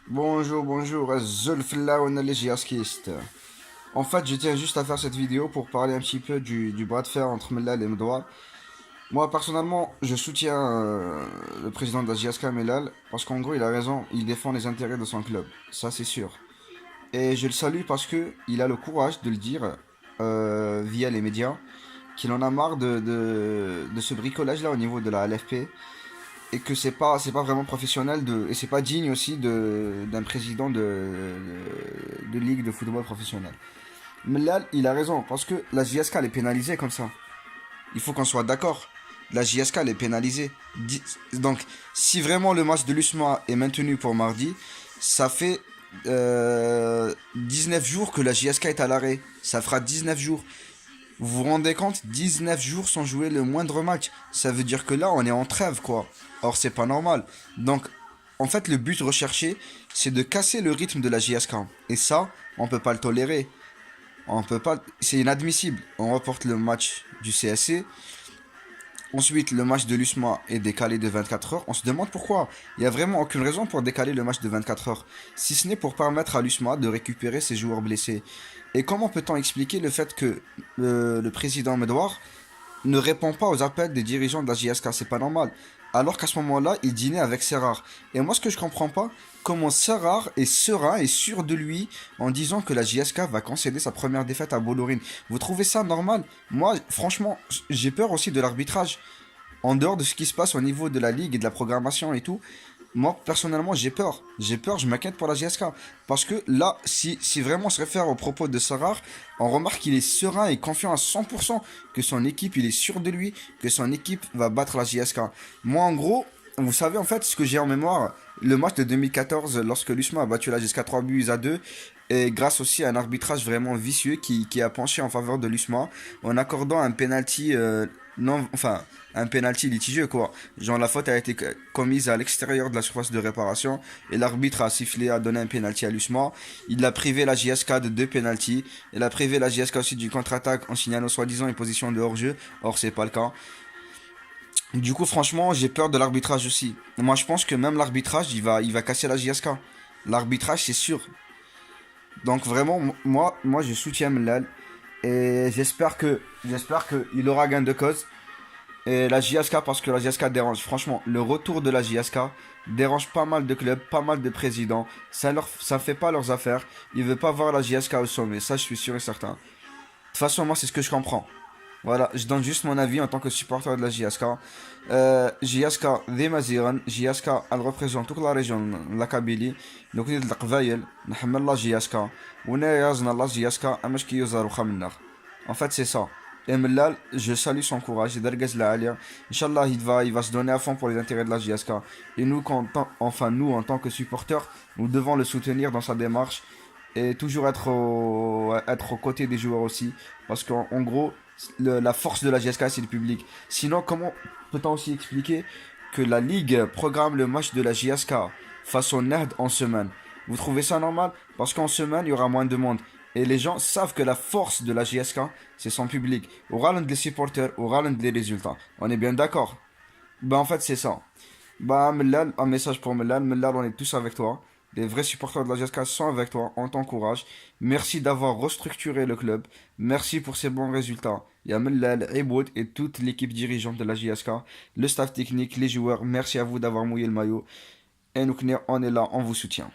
Bonjour, bonjour, Zulfla on les Giaskistes. En fait, je tiens juste à faire cette vidéo pour parler un petit peu du bras de fer entre Mellal et Mdoua. Moi, personnellement, je soutiens le président de la JSK, Mellal, parce qu'en gros, il a raison, il défend les intérêts de son club. Ça, c'est sûr. Et je le salue parce que il a le courage de le dire via les médias, qu'il en a marre de ce bricolage-là au niveau de la LFP et que c'est pas vraiment professionnel et c'est pas digne aussi d'un président de ligue de football professionnel. Mais là, il a raison parce que la JSK elle est pénalisée comme ça. Il faut qu'on soit d'accord. La JSK elle est pénalisée. Donc, si vraiment le match de l'USMA est maintenu pour mardi, ça fait 19 jours que la JSK est à l'arrêt. Ça fera 19 jours. Vous vous rendez compte, 19 jours sans jouer le moindre match. Ça veut dire que là, on est en trêve, quoi. Or, c'est pas normal. Donc, en fait, le but recherché, c'est de casser le rythme de la JSK. Et ça, on peut pas le tolérer. On peut pas. C'est inadmissible. On reporte le match du CSC. Ensuite, le match de l'USMA est décalé de 24 heures. On se demande pourquoi. Il n'y a vraiment aucune raison pour décaler le match de 24 heures. Si ce n'est pour permettre à l'USMA de récupérer ses joueurs blessés. Et comment peut-on expliquer le fait que le président Medouar ne répond pas aux appels des dirigeants de la JSK? C'est pas normal. Alors qu'à ce moment-là, il dînait avec Serrar. Et moi, ce que je comprends pas, comment Serrar est serein et sûr de lui en disant que la JSK va concéder sa première défaite à Bollorine. Vous trouvez ça normal? Moi, franchement, j'ai peur aussi de l'arbitrage. En dehors de ce qui se passe au niveau de la ligue et de la programmation et tout, moi, personnellement, j'ai peur. J'ai peur, je m'inquiète pour la JSK. Parce que là, si vraiment on se réfère aux propos de Sarrar, on remarque qu'il est serein et confiant à 100% que son équipe, il est sûr de lui, que son équipe va battre la JSK. Moi, en gros, vous savez, en fait, ce que j'ai en mémoire, le match de 2014, lorsque l'USMA a battu la JSK 3 buts à 2, et grâce aussi à un arbitrage vraiment vicieux qui a penché en faveur de l'USMA, en accordant un penalty non, enfin, un penalty litigieux quoi. Genre la faute a été commise à l'extérieur de la surface de réparation et l'arbitre a sifflé, a donné un penalty à l'USMA. Il a privé la JSK de deux penalties. Il a privé la JSK aussi du contre-attaque en signalant soi-disant une position de hors-jeu. Or c'est pas le cas. Du coup franchement j'ai peur de l'arbitrage aussi. Moi je pense que même l'arbitrage il va casser la JSK. L'arbitrage c'est sûr. Donc vraiment moi je soutiens Mlal et j'espère que il aura gain de cause. Et la JSK, parce que la JSK dérange. Franchement, le retour de la JSK dérange pas mal de clubs, pas mal de présidents. Ça fait pas leurs affaires. Ils veulent pas voir la JSK au sommet. Ça, je suis sûr et certain. De toute façon, moi, c'est ce que je comprends. Voilà, je donne juste mon avis en tant que supporter de la JSK. JSK ذي مزيغن JSK elle représente toute la région la Kabylie donc il القبايل نحمل la JSK ونيازنا la JSK امش كي يزارو خمنا. En fait c'est ça. Et Mellal, je salue son courage, Inch'Allah, il va se donner à fond pour les intérêts de la JSK. Et nous, enfin nous, en tant que supporters, nous devons le soutenir dans sa démarche et toujours être aux côtés des joueurs aussi. Parce qu'en gros, la force de la GSK, c'est le public. Sinon, comment peut-on aussi expliquer que la Ligue programme le match de la JSK face au NERD en semaine? Vous trouvez ça normal? Parce qu'en semaine, il y aura moins de monde. Et les gens savent que la force de la JSK, c'est son public. Au ralent les supporters, au ralent les résultats. On est bien d'accord? Bah en fait, c'est ça. Bah Mellal, un message pour Mellal. Mellal, on est tous avec toi. Les vrais supporters de la GSK sont avec toi, on t'encourage. Merci d'avoir restructuré le club. Merci pour ces bons résultats. Il y a Mellal, Iboud et toute l'équipe dirigeante de la JSK, le staff technique, les joueurs. Merci à vous d'avoir mouillé le maillot. Et nous, on est là, on vous soutient.